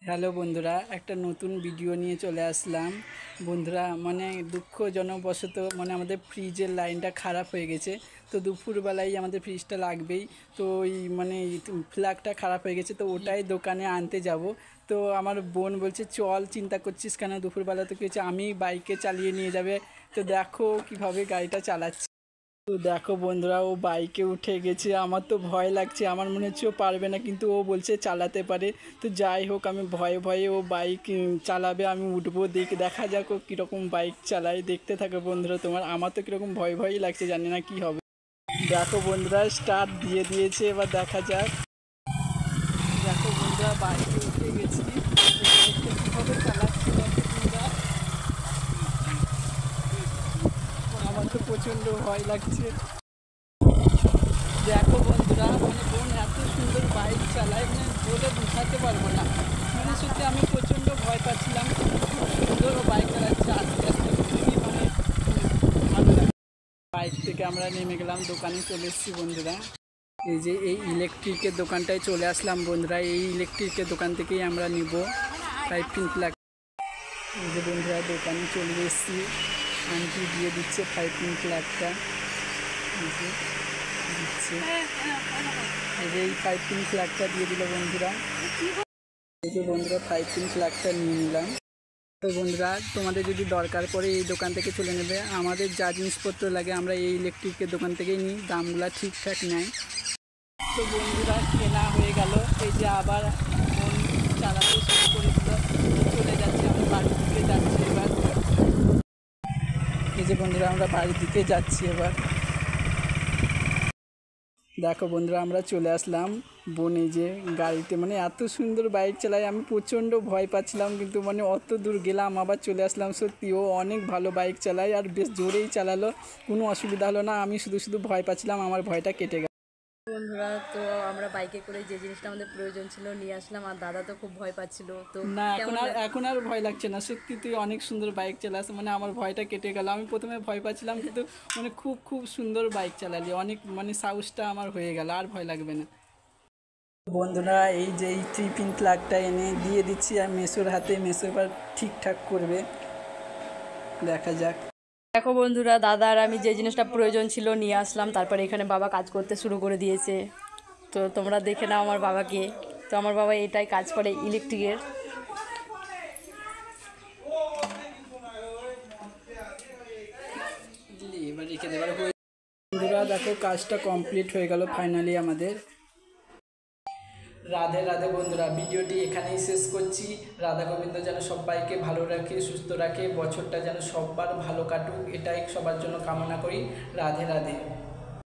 Hello বন্ধুরা, একটা নতুন ভিডিও নিয়ে চলে আসলাম। বন্ধুরা দুঃখজনকবশত আমাদের ফ্রিজের লাইনটা খারাপ হয়ে গেছে। তো দুপুরবেলায় আমাদের ফ্রিজটা লাগবেই। তো ওই প্লাগটা খারাপ হয়ে গেছে, তো ওটাই দোকানে আনতে যাব। তো আমার বোন বলছে চল, চিন্তা করছিস কেন, দুপুরবেলা তো কিছু আমি বাইকে চালিয়ে নিয়ে যাবে। তো দেখো কিভাবে গাড়িটা চালাচ্ছে। তো দেখো বন্ধুরা, ও বাইকে উঠে গেছে। আমার তো ভয় লাগছে, আমার মনে হচ্ছে ও পারবে না, কিন্তু ও বলছে চালাতে পারে। তো যাই হোক, আমি ভয়ে ভয়ে ও বাইক চালাবে, আমি উঠবো, দেখা যাক ও কীরকম বাইক চালায়। দেখতে থাকো বন্ধুরা, আমার তো কীরকম ভয় ভয়ই লাগছে, জানি না কী হবে। দেখো বন্ধুরা, স্টার্ট দিয়ে দিয়েছে, এবার দেখা যাক। দেখো বন্ধুরা, বাইকে উঠে গেছি, কীভাবে চালাচ্ছি বন্ধুরা। আমার তো প্রচণ্ড ভয় লাগছে। দেখো বন্ধুরা, বোন এত সুন্দর বাইক চালায়, বলে বোঝাতে পারবো না। সত্যি আমি প্রচণ্ড ভয় পাচ্ছিলাম, খুব সুন্দর বাইক চালাচ্ছে, আস্তে আস্তে খুবই ভালো লাগে। বাইক থেকে আমরা নেমে গেলাম, দোকানে চলে এসেছি বন্ধুরা। এই যে এই ইলেকট্রিকের দোকানটায় চলে আসলাম বন্ধুরা। এই ইলেকট্রিকের দোকান থেকেই আমরা নিব 5 পিন প্লাগ। এই যে বন্ধুরা, দোকানে চলে এসেছি, আন্টি দিয়ে দিচ্ছে 5 পিন প্লাগটা, দিচ্ছে। এই 5 পিন প্লাগটা দিয়ে দিল বন্ধুরা। এই যে বন্ধুরা, 5 পিন প্লাগটা নিয়ে নিলাম। তো বন্ধুরা, তোমাদের যদি দরকার পড়ে এই দোকান থেকে চলে নেবে। আমাদের যা জিনিসপত্র লাগে আমরা এই ইলেকট্রিকের দোকান থেকেই নিই, দামগুলো ঠিকঠাক নেয়। তো বন্ধুরা, কেনা হয়ে গেল। এই যে আবার ফোন চালাতে শুরু করে দিল, চলে যাচ্ছে, আমরা বাড়ির দিকে যাচ্ছি এবার। এই যে বন্ধুরা, আমরা বাড়ির দিকে যাচ্ছি এবার। দেখো বন্ধুরা, আমরা চলে আসলাম। বোন এই যে গাড়িতে এত সুন্দর বাইক চালায়, আমি প্রচণ্ড ভয় পাচ্ছিলাম, কিন্তু অত দূর গেলাম আবার চলে আসলাম। সত্যি ও অনেক ভালো বাইক চালায়, আর বেশ জোরেই চালালো, কোনো অসুবিধা হলো না। আমি শুধু শুধু ভয় পাচ্ছিলাম, আমার ভয়টা কেটে গেল। বন্ধুরা, তো আমরা বাইকে করে যে জিনিসটা আমাদের প্রয়োজন ছিল নিয়ে আসলাম, আর দাদা তো খুব ভয় পাচ্ছিল। তো না, এখন আর ভয় লাগছে না। সত্যি তুই অনেক সুন্দর বাইক চালাস, আমার ভয়টা কেটে গেল। আমি প্রথমে ভয় পাচ্ছিলাম, কিন্তু খুব খুব সুন্দর বাইক চালালি, অনেক সাহসটা আমার হয়ে গেল, আর ভয় লাগবে না। বন্ধুরা, এই যে এই 3 পিন প্লাগটা এনে দিয়ে দিচ্ছি আর মেসোর হাতে, মেসো এবার ঠিকঠাক করবে, দেখা যাক। দেখো বন্ধুরা, দাদা আর আমি যে জিনিসটা প্রয়োজন ছিল নিয়ে আসলাম, তারপরে এখানে বাবা কাজ করতে শুরু করে দিয়েছে। তো তোমরা দেখে নাও আমার বাবাকে। তো আমার বাবা এটাই কাজ করে, ইলেকট্রিকের। এবার রেখে দেবার। বন্ধুরা দেখো, কাজটা কমপ্লিট হয়ে গেল ফাইনালি আমাদের। রাধে রাধে বন্ধুরা, ভিডিওটি এখানেই শেষ করছি। রাধা গোবিন্দ যেন সবাইকে ভালো রাখে, সুস্থ রাখে, বছরটা যেন সবার ভালো কাটুক, এটাই সবার জন্য কামনা করি। রাধে রাধে।